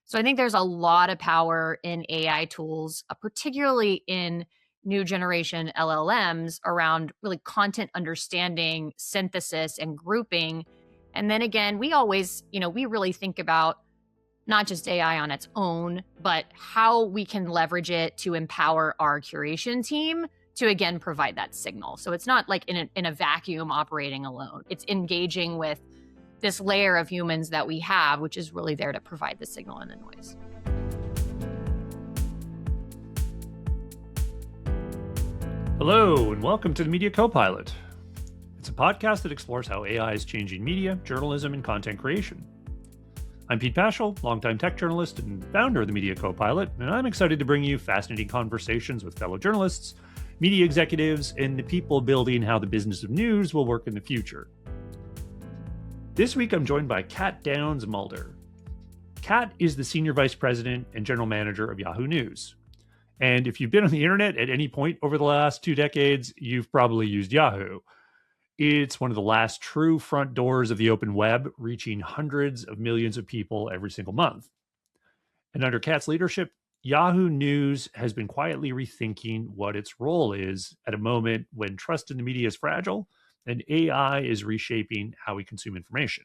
So I think there's a lot of power in AI tools, particularly in new generation LLMs around really content understanding, synthesis, and grouping. And then again, we always, we really think about not just AI on its own, but how we can leverage it to empower our curation team to, again, provide that signal. So it's not like in a vacuum operating alone. It's engaging with this layer of humans that we have, which is really there to provide the signal and the noise. Hello, and welcome to the Media Copilot. It's a podcast that explores how AI is changing media, journalism, and content creation. I'm Pete Pachal, longtime tech journalist and founder of the Media Copilot, and I'm excited to bring you fascinating conversations with fellow journalists, media executives, and the people building how the business of news will work in the future. This week, I'm joined by Kat Downs Mulder. Kat is the Senior Vice President and General Manager of Yahoo News. And if you've been on the internet at any point over the last 2 decades, you've probably used Yahoo. It's one of the last true front doors of the open web, reaching hundreds of millions of people every single month. And under Kat's leadership, Yahoo News has been quietly rethinking what its role is at a moment when trust in the media is fragile and AI is reshaping how we consume information.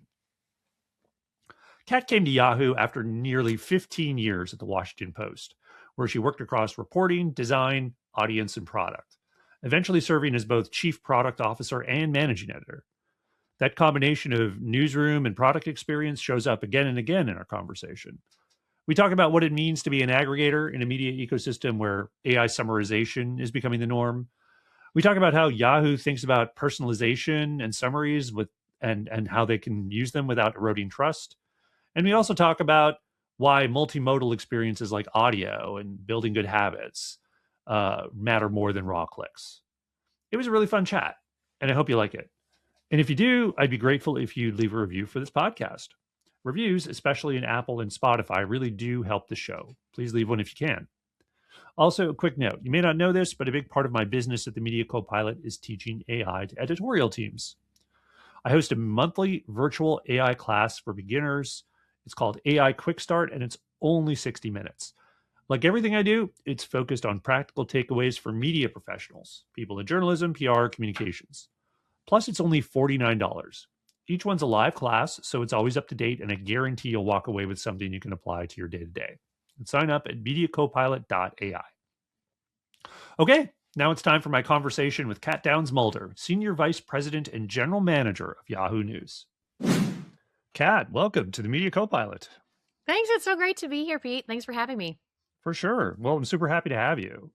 Kat came to Yahoo after nearly 15 years at the Washington Post, where she worked across reporting, design, audience, and product, eventually serving as both chief product officer and managing editor. That combination of newsroom and product experience shows up again and again in our conversation. We talk about what it means to be an aggregator in a media ecosystem where AI summarization is becoming the norm. We talk about how Yahoo thinks about personalization and summaries and how they can use them without eroding trust. And we also talk about why multimodal experiences like audio and building good habits matter more than raw clicks. It was a really fun chat, and I hope you like it. And if you do, I'd be grateful if you'd leave a review for this podcast. Reviews, especially in Apple and Spotify, really do help the show. Please leave one if you can. Also, a quick note. You may not know this, but a big part of my business at the Media Copilot is teaching AI to editorial teams. I host a monthly virtual AI class for beginners. It's called AI Quick Start, and it's only 60 minutes. Like everything I do, it's focused on practical takeaways for media professionals, people in journalism, PR, communications. Plus, it's only $49. Each one's a live class, so it's always up to date, and I guarantee you'll walk away with something you can apply to your day-to-day. And sign up at mediacopilot.ai. Okay, now it's time for my conversation with Kat Downs Mulder, Senior Vice President and General Manager of Yahoo News. Kat, welcome to the Media Copilot. Thanks. It's so great to be here, Pete. Thanks for having me. For sure. Well, I'm super happy to have you.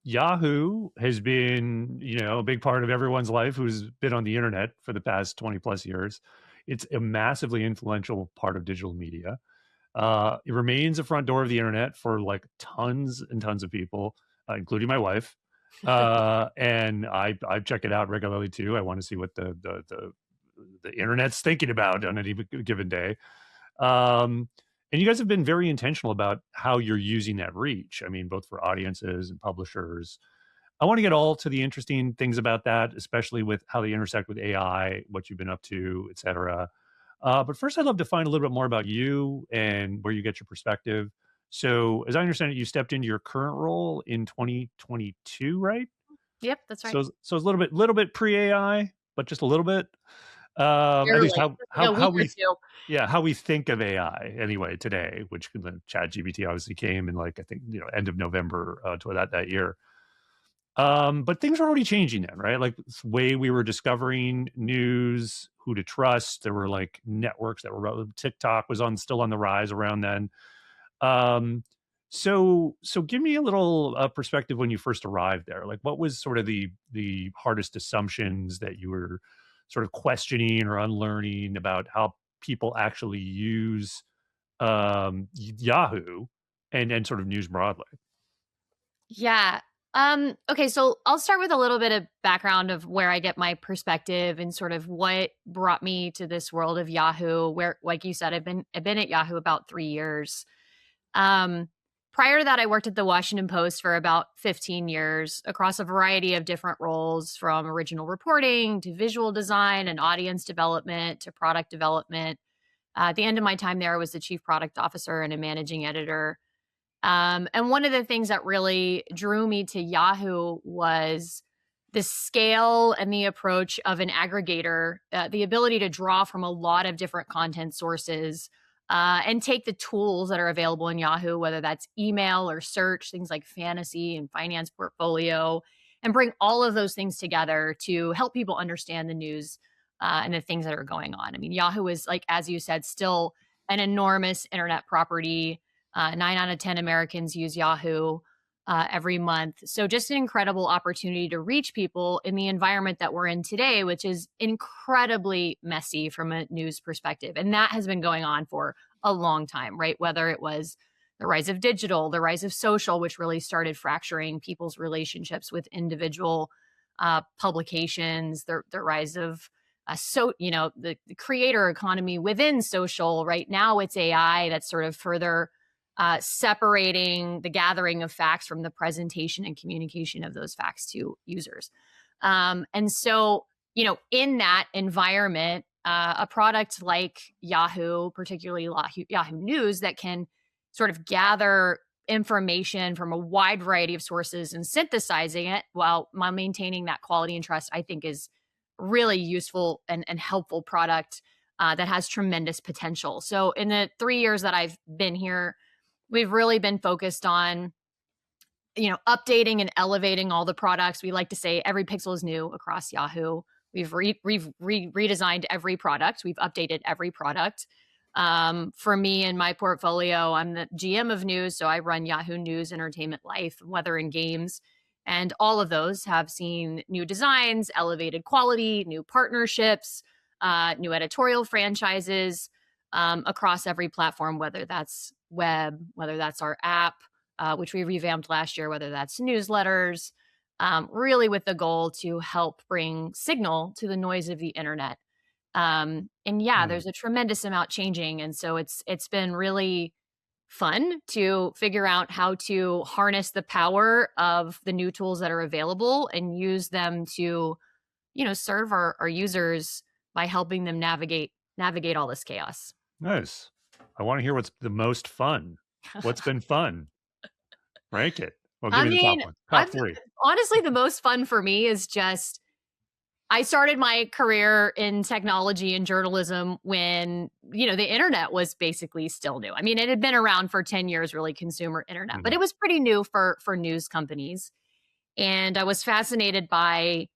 Yahoo has been, a big part of everyone's life who's been on the internet for the past 20 plus years. It's a massively influential part of digital media. It remains a front door of the internet for like tons and tons of people, including my wife. And I check it out regularly too. I want to see what the internet's thinking about on any given day. And you guys have been very intentional about how you're using that reach. I mean, both for audiences and publishers. I want to get all to the interesting things about that, especially with how they intersect with AI, what you've been up to, et cetera. But first, I'd love to find a little bit more about you and where you get your perspective. So as I understand it, you stepped into your current role in 2022, right? Yep, that's right. So it's a little bit pre-AI, but just a little bit. At least how we think of AI anyway today, which ChatGPT obviously came in like I think end of November to that year. But things are already changing then, right? Like the way we were discovering news, who to trust. There were like networks that were TikTok was still on the rise around then. So give me a little perspective when you first arrived there. Like what was sort of the hardest assumptions that you were sort of questioning or unlearning about how people actually use Yahoo and sort of news broadly? Yeah. Okay, so I'll start with a little bit of background of where I get my perspective and sort of what brought me to this world of Yahoo, where, like you said, I've been at Yahoo about 3 years. Prior to that, I worked at the Washington Post for about 15 years across a variety of different roles, from original reporting to visual design and audience development to product development. At the end of my time there, I was the chief product officer and a managing editor. And one of the things that really drew me to Yahoo was the scale and the approach of an aggregator, the ability to draw from a lot of different content sources and take the tools that are available in Yahoo, whether that's email or search, things like fantasy and finance portfolio, and bring all of those things together to help people understand the news and the things that are going on. I mean, Yahoo is, like, as you said, still an enormous internet property. 9 out of 10 Americans use Yahoo every month. So, just an incredible opportunity to reach people in the environment that we're in today, which is incredibly messy from a news perspective. And that has been going on for a long time, right? Whether it was the rise of digital, the rise of social, which really started fracturing people's relationships with individual publications, the rise of the creator economy within social. Right now, it's AI that's sort of further separating the gathering of facts from the presentation and communication of those facts to users. And so, in that environment, a product like Yahoo, particularly Yahoo News, that can sort of gather information from a wide variety of sources and synthesizing it while maintaining that quality and trust, I think is really useful and helpful product that has tremendous potential. So in the 3 years that I've been here, we've really been focused on, updating and elevating all the products. We like to say every pixel is new across Yahoo. We've redesigned every product. We've updated every product. For me and my portfolio, I'm the GM of news, so I run Yahoo News, Entertainment, Life, Weather, and Games. And all of those have seen new designs, elevated quality, new partnerships, new editorial franchises across every platform, whether that's web, whether that's our app, which we revamped last year, whether that's newsletters, really with the goal to help bring signal to the noise of the internet. And yeah, Hmm. there's a tremendous amount changing. And so it's been really fun to figure out how to harness the power of the new tools that are available and use them to, serve our users by helping them navigate all this chaos. Nice. I want to hear what's the most fun. What's been fun? Rank it. Well, give I me the top mean, one. Top I've three. honestly, the most fun for me is just I started my career in technology and journalism when, the internet was basically still new. I mean, it had been around for 10 years, really, consumer internet, but Mhm. it was pretty new for news companies. And I was fascinated by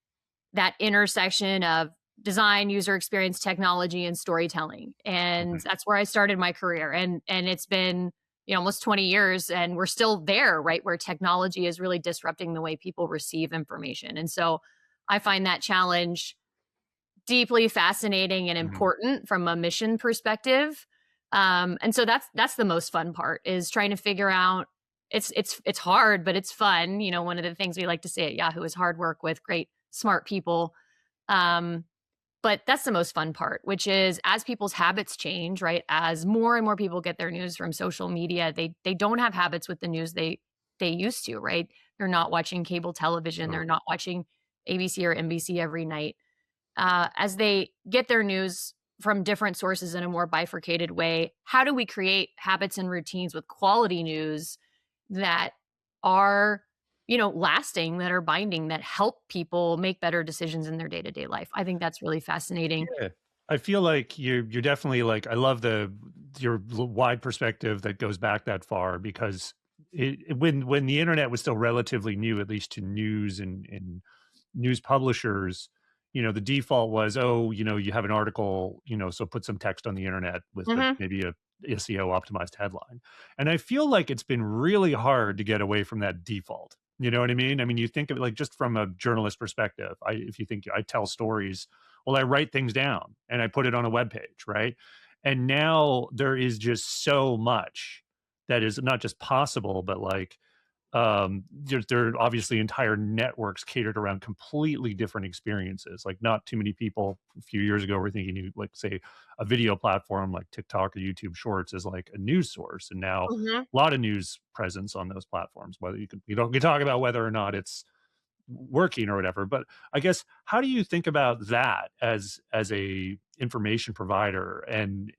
that intersection of design, user experience, technology, and storytelling. And Mhm. that's where I started my career. And it's been, almost 20 years, and we're still there, right? Where technology is really disrupting the way people receive information. And so I find that challenge deeply fascinating and Mhm. important from a mission perspective. And so that's the most fun part, is trying to figure out. It's hard, but it's fun. One of the things we like to say at Yahoo is hard work with great, smart people. Um, but that's the most fun part, which is as people's habits change, right? As more and more people get their news from social media, they don't have habits with the news they used to, right? They're not watching cable television, Sure. they're not watching ABC or NBC every night. As they get their news from different sources in a more bifurcated way, how do we create habits and routines with quality news that are, lasting, that are binding, that help people make better decisions in their day-to-day life? I think that's really fascinating. Yeah. I feel like you're definitely like I love your wide perspective that goes back that far because when the internet was still relatively new, at least to news and news publishers, the default was, oh, you have an article, so put some text on the internet with Mhm. maybe a SEO optimized headline. And I feel like it's been really hard to get away from that default. You know what I mean? I mean, you think of it like just from a journalist perspective. If you think I tell stories, well, I write things down and I put it on a web page, right? And now there is just so much that is not just possible, but like there are obviously entire networks catered around completely different experiences. Like not too many people a few years ago were thinking you like say a video platform like TikTok or YouTube Shorts is like a news source, and now Mhm. a lot of news presence on those platforms. Whether you can talk about whether or not it's working or whatever, but I guess how do you think about that as a information provider and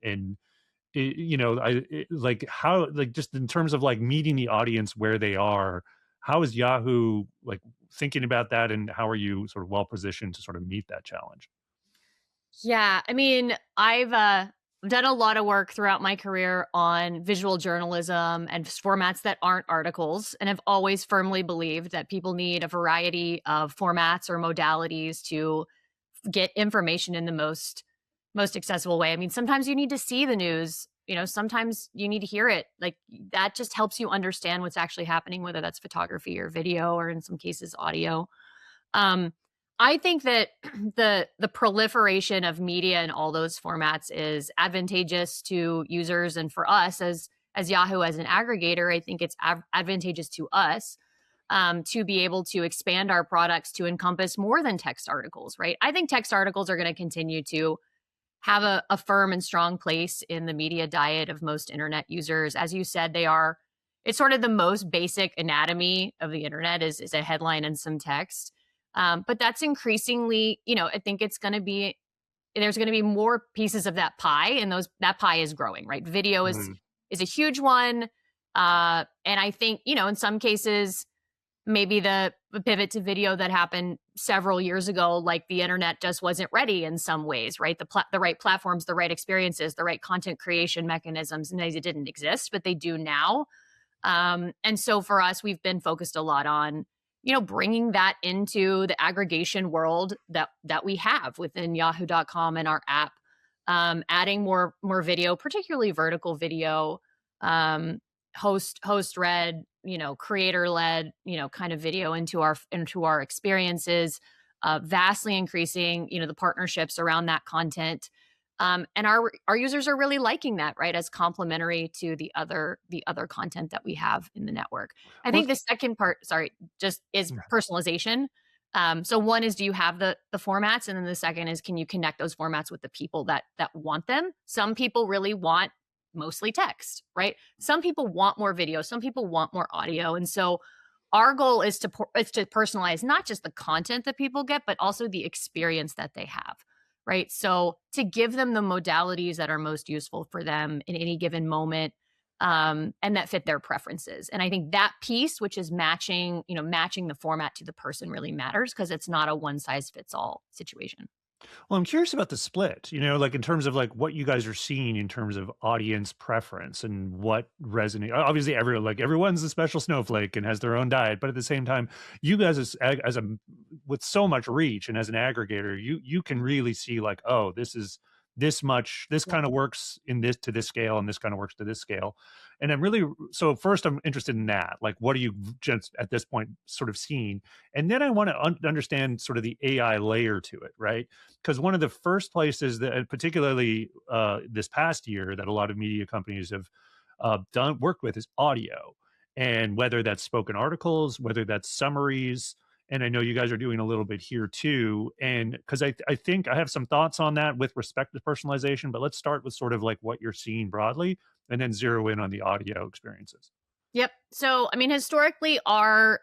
like how, like just in terms of like meeting the audience where they are, how is Yahoo like thinking about that, and how are you sort of well positioned to sort of meet that challenge? Yeah, I mean, I've done a lot of work throughout my career on visual journalism and formats that aren't articles, and have always firmly believed that people need a variety of formats or modalities to get information in the most accessible way. I mean, sometimes you need to see the news, sometimes you need to hear it. Like that just helps you understand what's actually happening, whether that's photography or video or in some cases audio. Um, I think that the proliferation of media in all those formats is advantageous to users, and for us as Yahoo as an aggregator, I think it's advantageous to us to be able to expand our products to encompass more than text articles. Right? I think text articles are going to continue to have a firm and strong place in the media diet of most internet users. As you said, they are. It's sort of the most basic anatomy of the internet is a headline and some text. But that's increasingly, I think it's going to be there's going to be more pieces of that pie, and that pie is growing, right? Video is a huge one, and I think in some cases maybe the pivot to video that happened several years ago, like the internet just wasn't ready in some ways, right? The right platforms, the right experiences, the right content creation mechanisms, and they didn't exist, but they do now. And so for us, we've been focused a lot on, bringing that into the aggregation world that we have within yahoo.com and our app, adding more video, particularly vertical video, um, host read, creator led, kind of video into our experiences, vastly increasing, the partnerships around that content. And our users are really liking that, right? As complementary to the other content that we have in the network. I Well, think the second part, sorry, just is personalization. So one is, do you have the formats, and then the second is, can you connect those formats with the people that want them? Some people really want mostly text, right? Some people want more video, some people want more audio, and so our goal is to personalize not just the content that people get, but also the experience that they have, right? So to give them the modalities that are most useful for them in any given moment, and that fit their preferences. And I think that piece, which is matching the format to the person, really matters because it's not a one size fits all situation. Well, I'm curious about the split, like in terms of like what you guys are seeing in terms of audience preference and what resonate. Obviously, everyone's a special snowflake and has their own diet, but at the same time, you guys as a with so much reach and as an aggregator, you can really see like, oh, this is this much, this Yeah. kind of works in this to this scale, and this kind of works to this scale. And I'm really, so first I'm interested in that. Like, what are you just at this point sort of seeing? And then I want to understand sort of the AI layer to it, right? Because one of the first places that, particularly this past year, that a lot of media companies have done worked with is audio, and whether that's spoken articles, whether that's summaries. And I know you guys are doing a little bit here too. And because I think I have some thoughts on that with respect to personalization, but let's start with sort of like what you're seeing broadly, and then zero in on the audio experiences. Yep. So, I mean, historically, our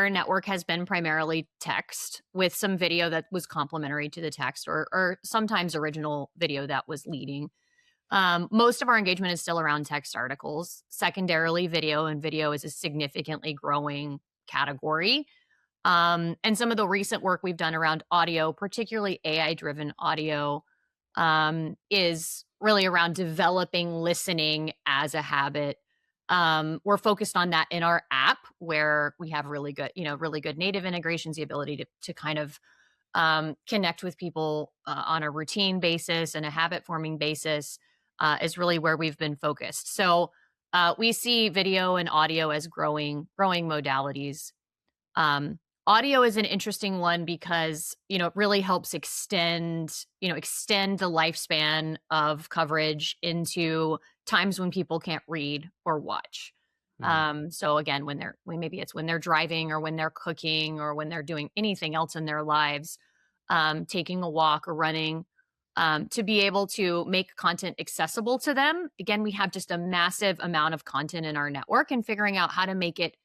network has been primarily text with some video that was complementary to the text, or sometimes original video that was leading. Most of our engagement is still around text articles, secondarily video, and video is a significantly growing category. And some of the recent work we've done around audio, particularly AI driven audio, is really around developing listening as a habit. We're focused on that in our app, where we have really good native integrations, the ability to kind of connect with people on a routine basis and a habit forming basis, is really where we've been focused. So we see video and audio as growing modalities. Um, Audio is an interesting one because, it really helps extend the lifespan of coverage into times when people can't read or watch. Mm. So again, maybe it's when they're driving or when they're cooking or when they're doing anything else in their lives, taking a walk or running, to be able to make content accessible to them. Again, we have just a massive amount of content in our network, and figuring out how to make it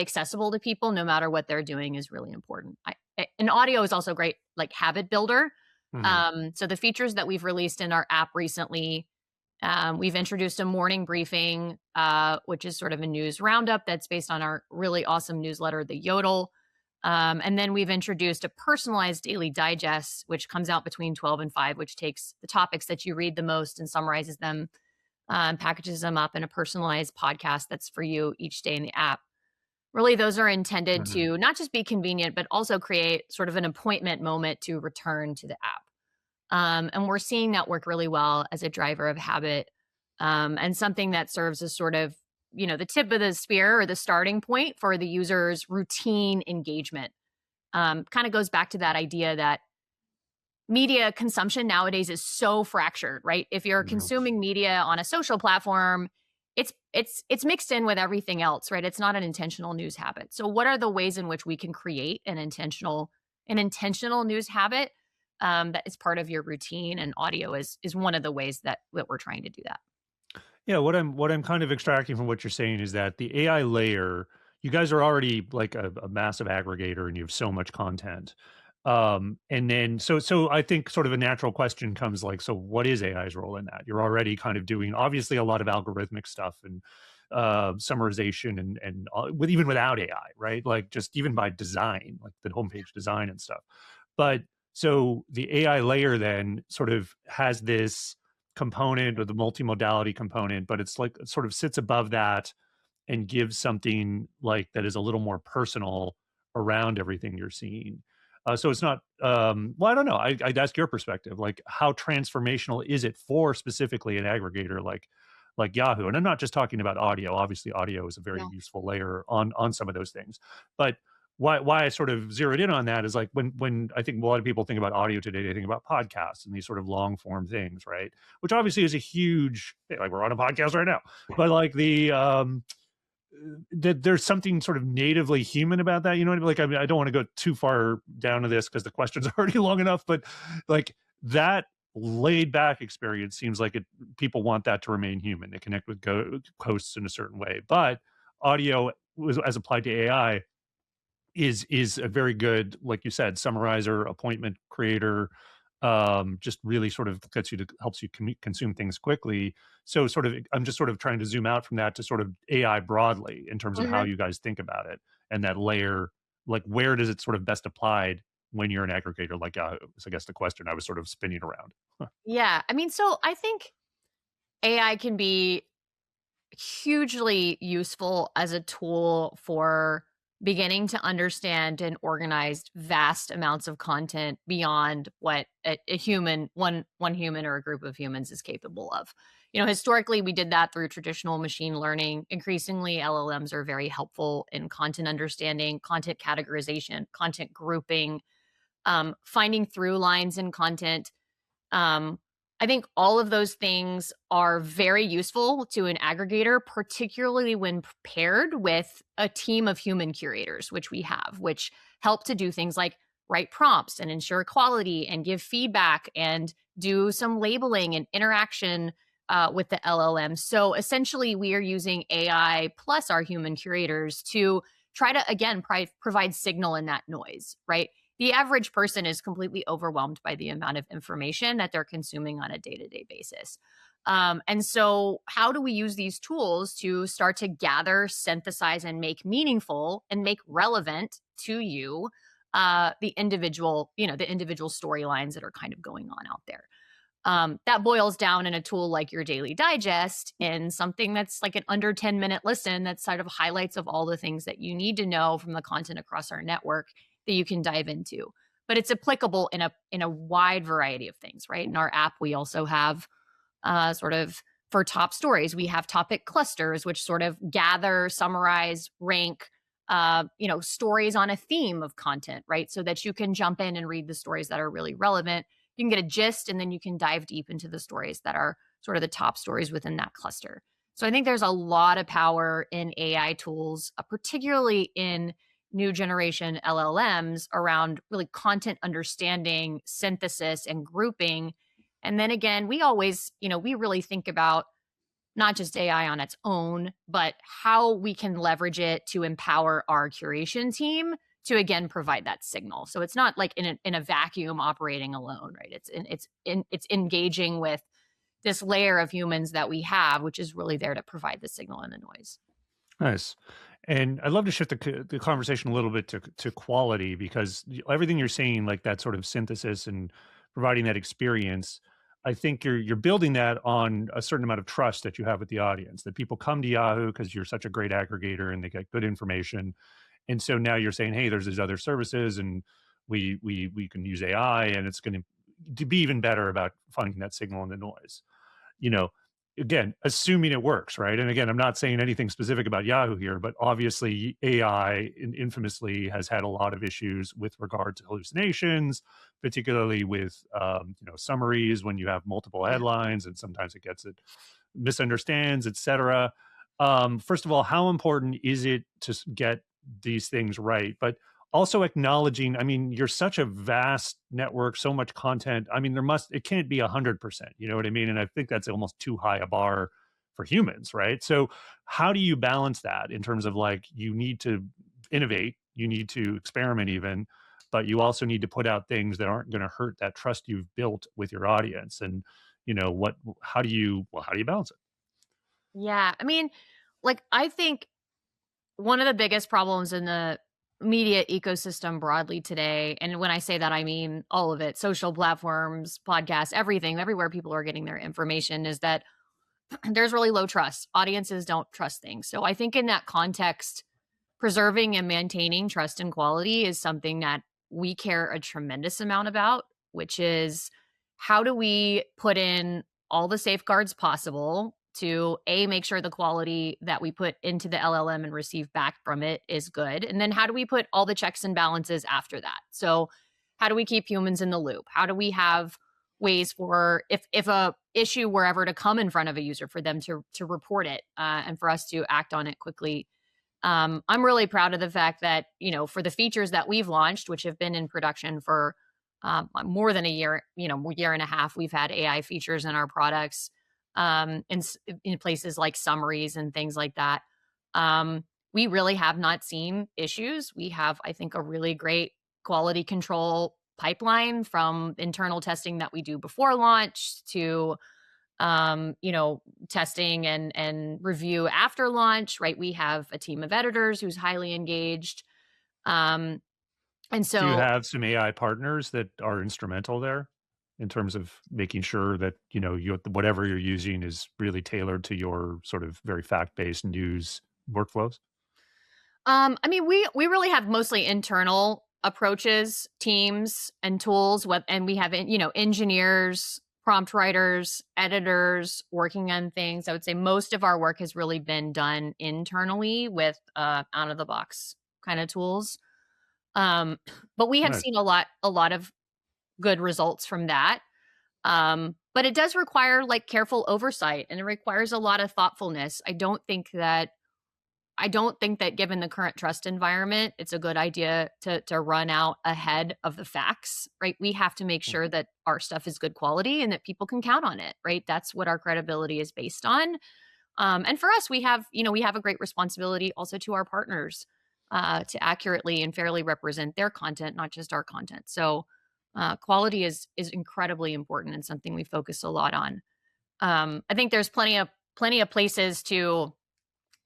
accessible to people no matter what they're doing is really important. And audio is also great, like habit builder. Mhm. So the features that we've released in our app recently, We've introduced a morning briefing, which is sort of a news roundup that's based on our really awesome newsletter, The Yodel. And then we've introduced a personalized daily digest, which comes out between 12 and 5, which takes the topics that you read the most and summarizes them, packages them up in a personalized podcast that's for you each day in the app. Really, those are intended Mhm. to not just be convenient, but also create sort of an appointment moment to return to the app. And we're seeing that work really well as a driver of habit, and something that serves as sort of, the tip of the spear or the starting point for the user's routine engagement. Kind of goes back to that idea that media consumption nowadays is so fractured, right? If you're Yeah. consuming media on a social platform, it's mixed in with everything else, right? It's not an intentional news habit. So what are the ways in which we can create an intentional news habit, that is part of your routine? And audio is one of the ways that we're trying to do that. Yeah, what I'm kind of extracting from what you're saying is that the AI layer, you guys are already like a massive aggregator and you have so much content. And then so I think sort of a natural question comes like, so what is AI's role in that? You're already kind of doing obviously a lot of algorithmic stuff and summarization and with even without AI, right? Like just even by design, like the homepage design and stuff. But so the AI layer then sort of has this component or the multimodality component, but it's like it sort of sits above that and gives something like that is a little more personal around everything you're seeing. So it's not, well, I don't know. I'd ask your perspective, like how transformational is it for specifically an aggregator like Yahoo? And I'm not just talking about audio. Obviously, audio is a very Yeah. useful layer on some of those things. But why I sort of zeroed in on that is like when I think a lot of people think about audio today, they think about podcasts and these sort of long form things, right? Which obviously is a huge, like we're on a podcast right now, but like that there's something sort of natively human about that. You know what I mean? Like, I mean, I don't want to go too far down to this because the question's already long enough, but like that laid back experience seems like people want that to remain human. They connect with hosts in a certain way, but audio as applied to AI is a very good, like you said, summarizer, appointment creator, just really sort of gets you to helps you consume things quickly. So sort of I'm just sort of trying to zoom out from that to sort of AI broadly in terms of how Mhm. you guys think about it and that layer, like where does it sort of best applied when you're an aggregator like Yahoo? Is I guess the question I was sort of spinning around. Yeah. I mean, so I think AI can be hugely useful as a tool for beginning to understand and organize vast amounts of content beyond what a human one human or a group of humans is capable of. Historically we did that through traditional machine learning. Increasingly LLMs are very helpful in content understanding, content categorization, content grouping, finding through lines in content. um, I think all of those things are very useful to an aggregator, particularly when paired with a team of human curators, which we have, which help to do things like write prompts and ensure quality and give feedback and do some labeling and interaction with the LLM. So essentially, we are using AI plus our human curators to try to, again, provide signal in that noise, right? The average person is completely overwhelmed by the amount of information that they're consuming on a day-to-day basis. And so, how do we use these tools to start to gather, synthesize, and make meaningful and make relevant to you the individual storylines that are kind of going on out there? That boils down in a tool like your daily digest in something that's like an under 10-minute listen that sort of highlights of all the things that you need to know from the content across our network that you can dive into. But it's applicable in a wide variety of things, right? In our app, we also have sort of for top stories, we have topic clusters, which sort of gather, summarize, rank, stories on a theme of content, right? So that you can jump in and read the stories that are really relevant. You can get a gist, and then you can dive deep into the stories that are sort of the top stories within that cluster. So I think there's a lot of power in AI tools, particularly in new generation LLMs around really content understanding, synthesis, and grouping. And then again, we really think about not just AI on its own, but how we can leverage it to empower our curation team to again provide that signal. So it's not like in a vacuum operating alone, right? It's engaging with this layer of humans that we have, which is really there to provide the signal and the noise. Nice. And I'd love to shift the conversation a little bit to quality, because everything you're saying, like that sort of synthesis and providing that experience, I think you're building that on a certain amount of trust that you have with the audience, that people come to Yahoo because you're such a great aggregator and they get good information. And so now you're saying, hey, there's these other services, and we can use AI, and it's going to be even better about finding that signal in the noise. You know, again, assuming it works, right? And again, I'm not saying anything specific about Yahoo here, but obviously AI infamously has had a lot of issues with regard to hallucinations, particularly with summaries when you have multiple Yeah. headlines, and sometimes it misunderstands, etc. First of all, how important is it to get these things right? But also acknowledging, I mean, you're such a vast network, so much content. I mean, it can't be 100%, you know what I mean? And I think that's almost too high a bar for humans, right? So how do you balance that in terms of, like, you need to innovate, you need to experiment even, but you also need to put out things that aren't going to hurt that trust you've built with your audience? And, how do you balance it? Yeah. I mean, like, I think one of the biggest problems in the media ecosystem broadly today, and when I say that, I mean all of it, social platforms, podcasts, everything, everywhere people are getting their information, is that there's really low trust. Audiences don't trust things. So I think in that context, preserving and maintaining trust and quality is something that we care a tremendous amount about, which is how do we put in all the safeguards possible to make sure the quality that we put into the LLM and receive back from it is good, and then how do we put all the checks and balances after that? So how do we keep humans in the loop? How do we have ways for, if a issue were ever to come in front of a user, for them to report it, and for us to act on it quickly? I'm really proud of the fact that, for the features that we've launched, which have been in production for more than a year, year and a half, we've had AI features in our products, in places like summaries and things like that. We really have not seen issues. We have, I think, a really great quality control pipeline, from internal testing that we do before launch to testing and review after launch, right? We have a team of editors who's highly engaged. Um, and Do you so have some AI partners that are instrumental there in terms of making sure that, whatever you're using is really tailored to your sort of very fact-based news workflows? I mean, we really have mostly internal approaches, teams, and tools. And we have engineers, prompt writers, editors working on things. I would say most of our work has really been done internally with out of the box kind of tools. Um, but we have Nice. seen a lot of good results from that. But it does require, like, careful oversight, and it requires a lot of thoughtfulness. I don't think that given the current trust environment, it's a good idea to run out ahead of the facts, right? We have to make sure that our stuff is good quality and that people can count on it, right? That's what our credibility is based on. And for us, we have a great responsibility also to our partners, to accurately and fairly represent their content, not just our content. So quality is incredibly important and something we focus a lot on. I think there's plenty of places to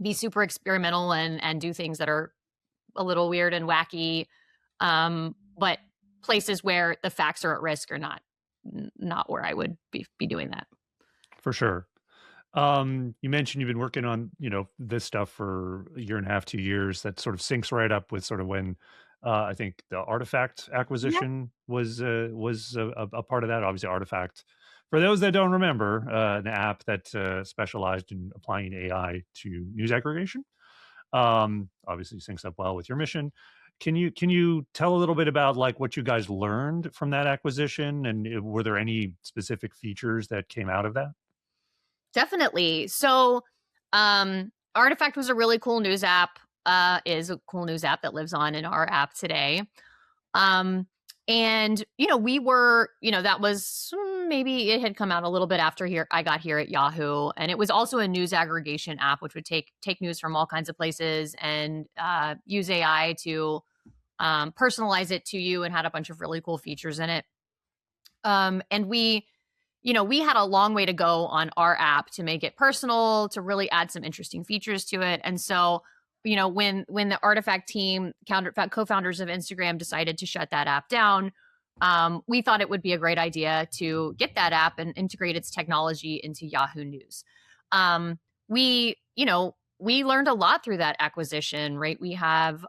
be super experimental and do things that are a little weird and wacky. But places where the facts are at risk are not where I would be doing that. For sure. You mentioned you've been working on, this stuff for a year and a half, 2 years. That sort of syncs right up with sort of when I think the Artifact Yeah. acquisition was a part of that. Obviously, Artifact, for those that don't remember, an app that specialized in applying AI to news aggregation. Obviously syncs up well with your mission. Can you tell a little bit about, like, what you guys learned from that acquisition, and were there any specific features that came out of that? Definitely. So, Artifact was a really cool news app, is a cool news app that lives on in our app today. Um, and we were, that was maybe it had come out a little bit after here I got here at Yahoo, and it was also a news aggregation app, which would take news from all kinds of places and use AI to personalize it to you, and had a bunch of really cool features in it. And we we had a long way to go on our app to make it personal, to really add some interesting features to it. And so, when the Artifact team, co-founders of Instagram, decided to shut that app down, we thought it would be a great idea to get that app and integrate its technology into Yahoo News. We, we learned a lot through that acquisition, right? We have,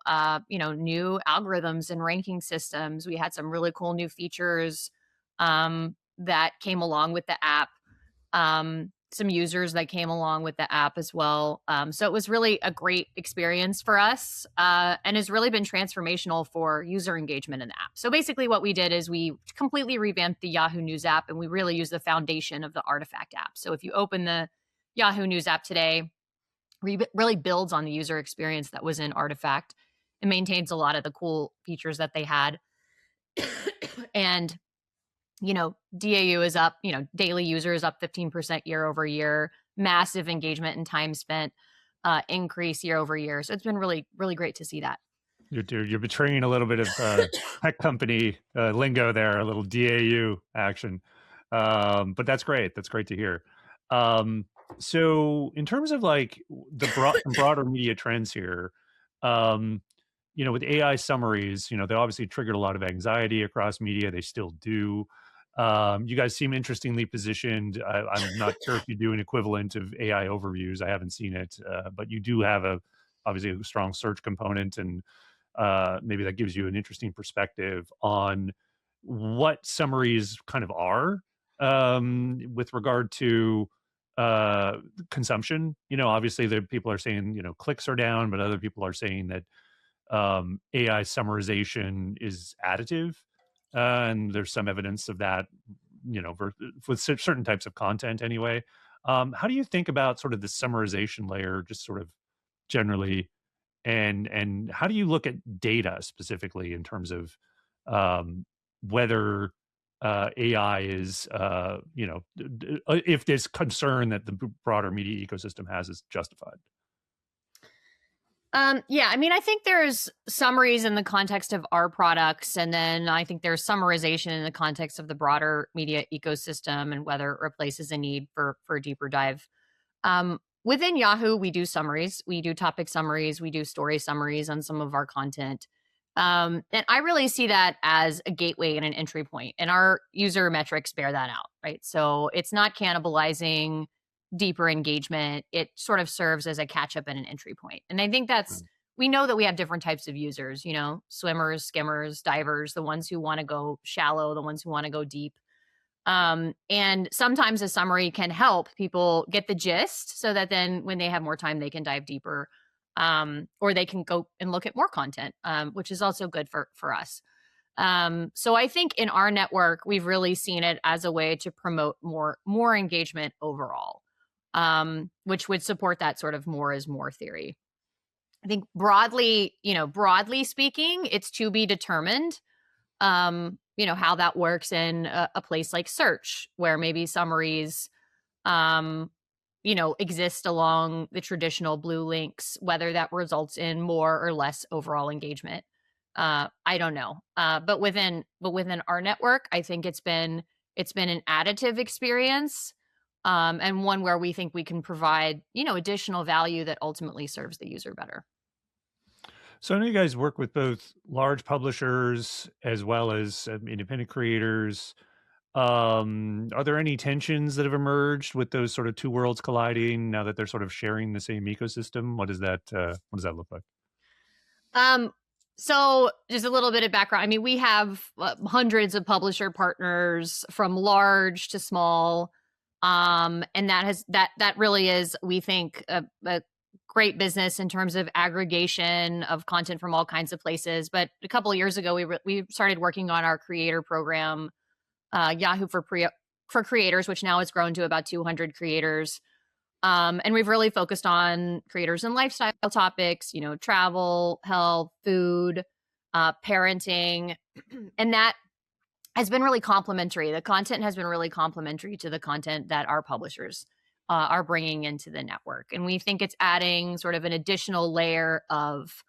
new algorithms and ranking systems. We had some really cool new features that came along with the app. Some users that came along with the app as well. So it was really a great experience for us, and has really been transformational for user engagement in the app. So basically what we did is we completely revamped the Yahoo News app, and we really used the foundation of the Artifact app. So if you open the Yahoo News app today, really builds on the user experience that was in Artifact. It maintains a lot of the cool features that they had. And DAU is up, daily user is up 15% year over year, massive engagement and time spent increase year over year. So it's been really, really great to see that. You're betraying a little bit of tech company lingo there, a little DAU action. But that's great. That's great to hear. So in terms of like the broader media trends here, with AI summaries, they obviously triggered a lot of anxiety across media. They still do. You guys seem interestingly positioned. I'm not sure if you do an equivalent of AI overviews. I haven't seen it, but you do have obviously a strong search component, and maybe that gives you an interesting perspective on what summaries kind of are with regard to consumption. Obviously, the people are saying clicks are down, but other people are saying that AI summarization is additive, and there's some evidence of that, with certain types of content anyway. How do you think about sort of the summarization layer, just sort of generally, and how do you look at data specifically in terms of whether AI is, if this concern that the broader media ecosystem has is justified? Yeah, I mean, I think there's summaries in the context of our products, and then I think there's summarization in the context of the broader media ecosystem and whether it replaces a need for a deeper dive. Within Yahoo, we do summaries, we do topic summaries, we do story summaries on some of our content. And I really see that as a gateway and an entry point, and our user metrics bear that out, right? So it's not cannibalizing deeper engagement. It sort of serves as a catch up and an entry point. And I think we know that we have different types of users, swimmers, skimmers, divers, the ones who want to go shallow, the ones who want to go deep. And sometimes a summary can help people get the gist so that then when they have more time, they can dive deeper, or they can go and look at more content, which is also good for us. So I think in our network, we've really seen it as a way to promote more engagement overall, which would support that sort of more is more theory. I think broadly speaking, it's to be determined, how that works in a place like search, where maybe summaries, exist along the traditional blue links, whether that results in more or less overall engagement. I don't know. But within our network, I think it's been an additive experience, and one where we think we can provide, additional value that ultimately serves the user better. So I know you guys work with both large publishers as well as independent creators. Are there any tensions that have emerged with those sort of two worlds colliding now that they're sort of sharing the same ecosystem? What does that look like? So just a little bit of background. I mean, we have hundreds of publisher partners from large to small. And that really is, we think, a great business in terms of aggregation of content from all kinds of places. But a couple of years ago, we started working on our creator program, Yahoo for creators, which now has grown to about 200 creators. And we've really focused on creators and lifestyle topics, travel, health, food, parenting. And that has been really complementary. The content has been really complementary to the content that our publishers are bringing into the network. And we think it's adding sort of an additional layer of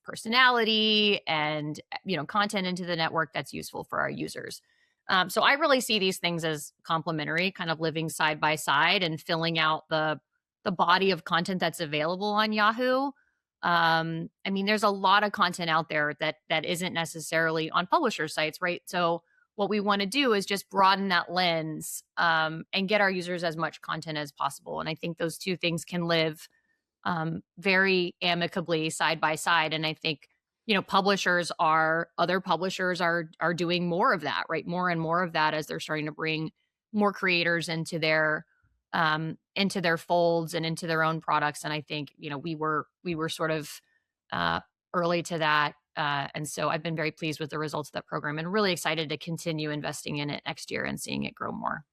personality and, content into the network that's useful for our users. So I really see these things as complementary, kind of living side by side and filling out the body of content that's available on Yahoo. I mean, there's a lot of content out there that isn't necessarily on publisher sites, right? So what we want to do is just broaden that lens, and get our users as much content as possible. And I think those two things can live, very amicably side by side. And I think, other publishers are doing more of that, right? More and more of that as they're starting to bring more creators into their folds and into their own products. And I think, we were sort of, uh, early to that. And so I've been very pleased with the results of that program and really excited to continue investing in it next year and seeing it grow more.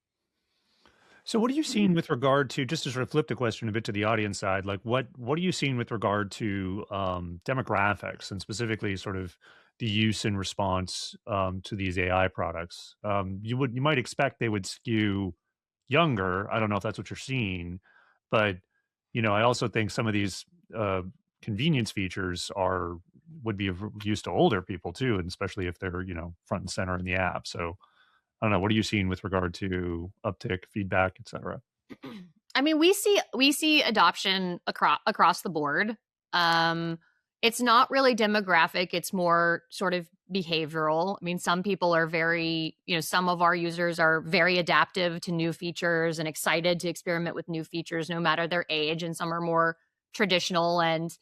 So what are you seeing with regard to, just to sort of flip the question a bit to the audience side, like what are you seeing with regard to demographics and specifically sort of the use and response to these AI products? You might expect they would skew younger. I don't know if that's what you're seeing, but I also think some of these uh, convenience features are would be of use to older people too, and especially if they're front and center in the app. So I don't know. What are you seeing with regard to uptick, feedback, et cetera? I mean, we see adoption across the board. Um, it's not really demographic; it's more sort of behavioral. I mean, some people are some of our users are very adaptive to new features and excited to experiment with new features, no matter their age. And some are more traditional and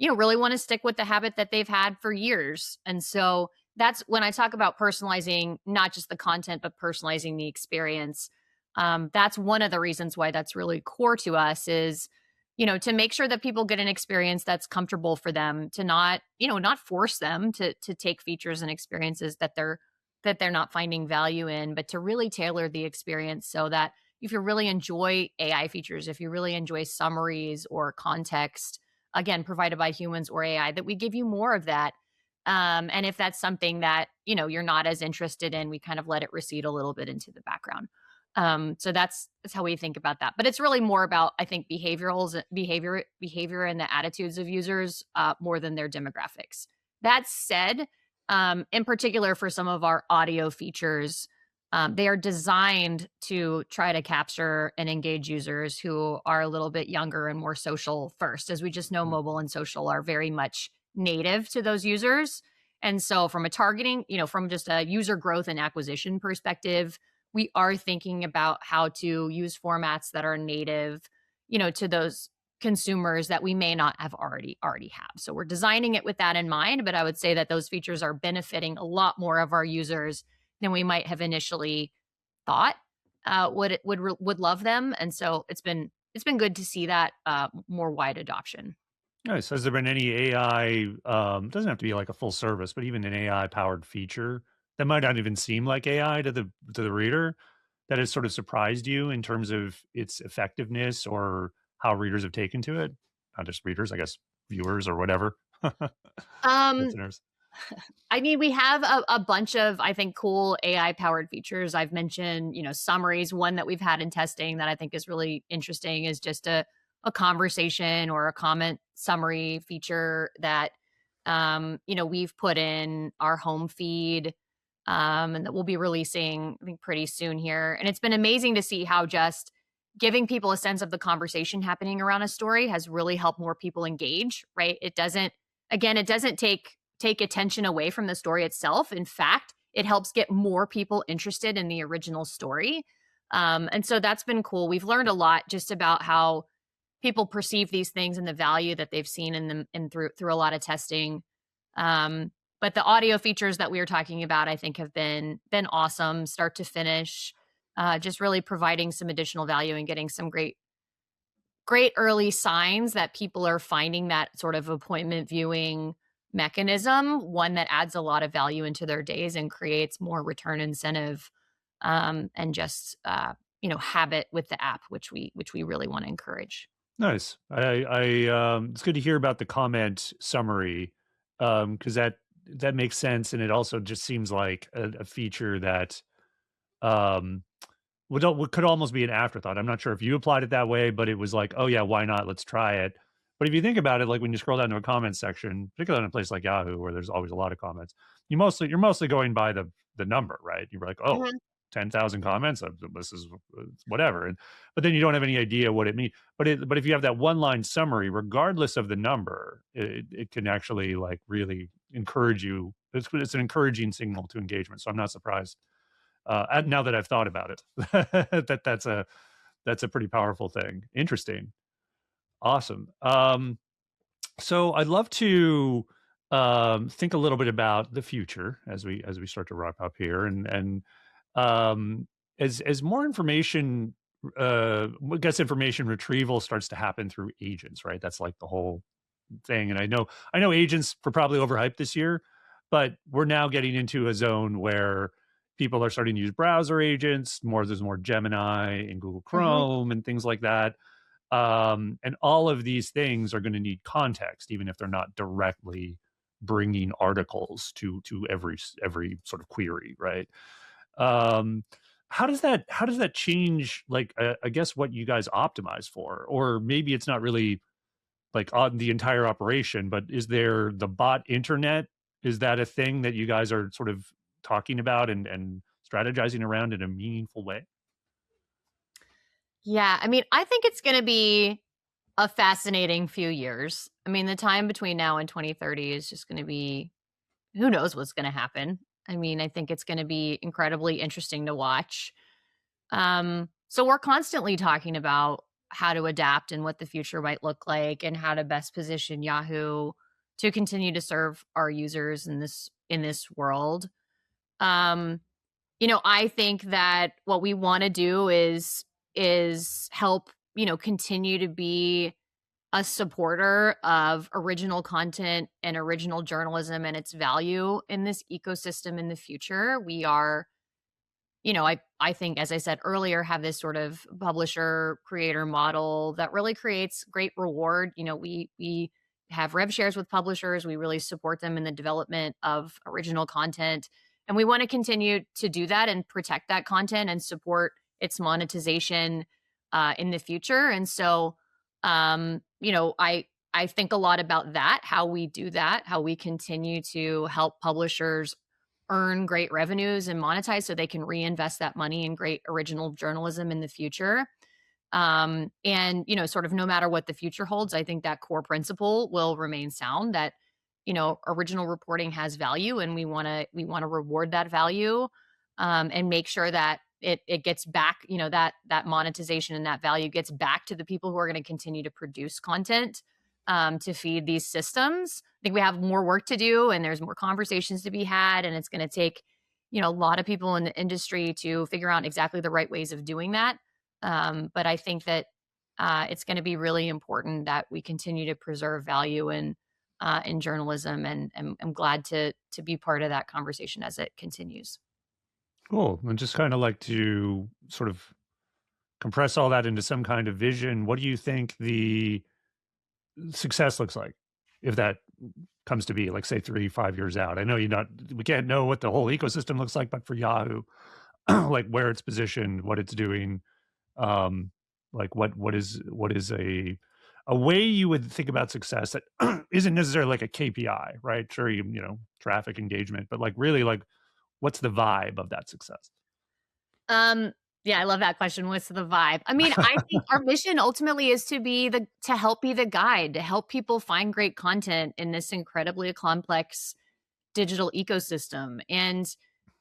really want to stick with the habit that they've had for years. And so that's when I talk about personalizing, not just the content, but personalizing the experience. That's one of the reasons why that's really core to us is, to make sure that people get an experience that's comfortable for them, to not force them to take features and experiences that they're not finding value in, but to really tailor the experience so that if you really enjoy AI features, if you really enjoy summaries or context, again, provided by humans or AI, that we give you more of that. And if that's something that, you're not as interested in, we kind of let it recede a little bit into the background. So that's how we think about that. But it's really more about, I think, behavior and the attitudes of users, more than their demographics. That said, in particular for some of our audio features, they are designed to try to capture and engage users who are a little bit younger and more social first. As we just know, mobile and social are very much native to those users. And so from a targeting, from just a user growth and acquisition perspective, we are thinking about how to use formats that are native, to those consumers that we may not have already have. So we're designing it with that in mind, but I would say that those features are benefiting a lot more of our users than we might have initially thought, would love them. And so it's been good to see that, more wide adoption. Nice. Has there been any AI, doesn't have to be like a full service, but even an AI powered feature that might not even seem like AI to the reader that has sort of surprised you in terms of its effectiveness or how readers have taken to it? Not just readers, I guess viewers or whatever. Um, Listeners. I mean, we have a bunch of, I think, cool AI powered features. I've mentioned, summaries. One that we've had in testing that I think is really interesting is just a conversation or a comment summary feature that, we've put in our home feed, and that we'll be releasing, I think, pretty soon here. And it's been amazing to see how just giving people a sense of the conversation happening around a story has really helped more people engage, right? It doesn't take attention away from the story itself. In fact, it helps get more people interested in the original story. And so that's been cool. We've learned a lot just about how people perceive these things and the value that they've seen in them and through a lot of testing. But the audio features that we were talking about, I think, have been awesome, start to finish. Just really providing some additional value and getting some great early signs that people are finding that sort of appointment viewing mechanism one that adds a lot of value into their days and creates more return incentive, and just habit with the app, which we really want to encourage. Nice. It's good to hear about the comment summary, because that makes sense, and it also just seems like a feature that um, what could almost be an afterthought. I'm not sure if you applied it that way, but it was like, oh yeah, why not? Let's try it. But if you think about it, like when you scroll down to a comments section, particularly in a place like Yahoo, where there's always a lot of comments, you're mostly going by the the number, right? You're like, oh, Mhm. 10,000 comments, this is whatever. But then you don't have any idea what it means. But if you have that one line summary, regardless of the number, it can actually like really encourage you. It's an encouraging signal to engagement. So I'm not surprised now that I've thought about it, that's a pretty powerful thing. Interesting. Awesome. So I'd love to think a little bit about the future as we start to wrap up here, and um, as more information, I guess information retrieval starts to happen through agents, right? That's like the whole thing. And I know agents were probably overhyped this year, but we're now getting into a zone where people are starting to use browser agents more. There's more Gemini and Google Mhm. Chrome and things like that. And all of these things are going to need context, even if they're not directly bringing articles to every sort of query, right? Um, how does that change? Like, I guess what you guys optimize for, or maybe it's not really like on the entire operation, but is there the bot internet? Is that a thing that you guys are sort of talking about and strategizing around in a meaningful way? Yeah, I mean, I think it's gonna be a fascinating few years. I mean, the time between now and 2030 is just gonna be who knows what's gonna happen. I mean, I think it's gonna be incredibly interesting to watch. So we're constantly talking about how to adapt and what the future might look like and how to best position Yahoo to continue to serve our users in this world. Um, I think that what we want to do is help, continue to be a supporter of original content and original journalism and its value in this ecosystem in the future. We are I think, as I said earlier, have this sort of publisher creator model that really creates great reward. We have rev shares with publishers. We really support them in the development of original content. And we want to continue to do that and protect that content and support its monetization in the future. And so, I think a lot about that, how we do that, how we continue to help publishers earn great revenues and monetize so they can reinvest that money in great original journalism in the future. And sort of no matter what the future holds, I think that core principle will remain sound that original reporting has value and we want to reward that value and make sure that it gets back, that monetization and that value gets back to the people who are going to continue to produce content to feed these systems. I think we have more work to do and there's more conversations to be had. And it's going to take, a lot of people in the industry to figure out exactly the right ways of doing that. But I think that it's going to be really important that we continue to preserve value in journalism, and I'm glad to be part of that conversation as it continues. Cool. And just kind of like to sort of compress all that into some kind of vision. What do you think the success looks like if that comes to be, like, say 3 5 years out? I know we can't know what the whole ecosystem looks like, but for Yahoo, like where it's positioned, what it's doing, um like what is a way you would think about success that isn't necessarily like a KPI, right? Sure, traffic engagement, but like really like what's the vibe of that success? Um, yeah, I love that question. What's the vibe? I mean, I think our mission ultimately is to help be the guide, to help people find great content in this incredibly complex digital ecosystem. And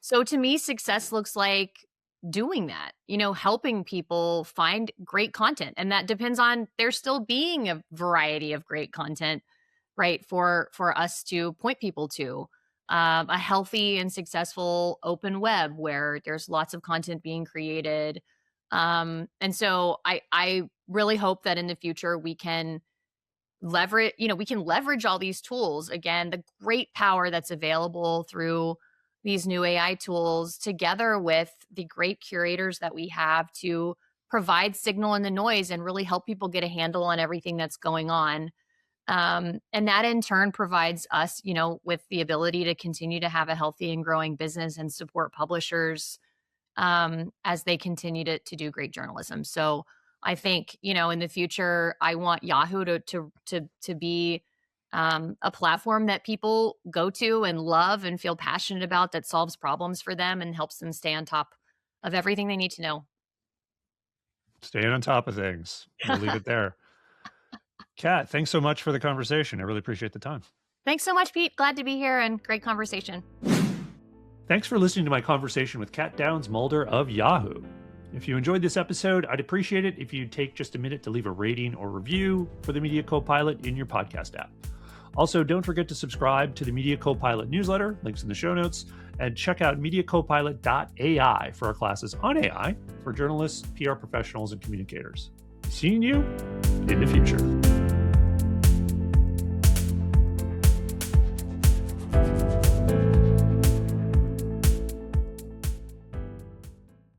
so to me, success looks like doing that, helping people find great content. And that depends on there still being a variety of great content, right? For us to point people to a healthy and successful open web where there's lots of content being created. And so I really hope that in the future we can leverage all these tools. Again, the great power that's available through these new AI tools together with the great curators that we have to provide signal in the noise and really help people get a handle on everything that's going on. And that in turn provides us, with the ability to continue to have a healthy and growing business and support publishers as they continue to do great journalism. So I think, in the future, I want Yahoo to be a platform that people go to and love and feel passionate about, that solves problems for them and helps them stay on top of everything they need to know. Staying on top of things. We'll leave it there. Kat, thanks so much for the conversation. I really appreciate the time. Thanks so much, Pete. Glad to be here and great conversation. Thanks for listening to my conversation with Kat Downs Mulder of Yahoo. If you enjoyed this episode, I'd appreciate it if you'd take just a minute to leave a rating or review for the Media Copilot in your podcast app. Also, don't forget to subscribe to the Media Copilot newsletter, links in the show notes, and check out mediacopilot.ai for our classes on AI for journalists, PR professionals, and communicators. Seeing you in the future.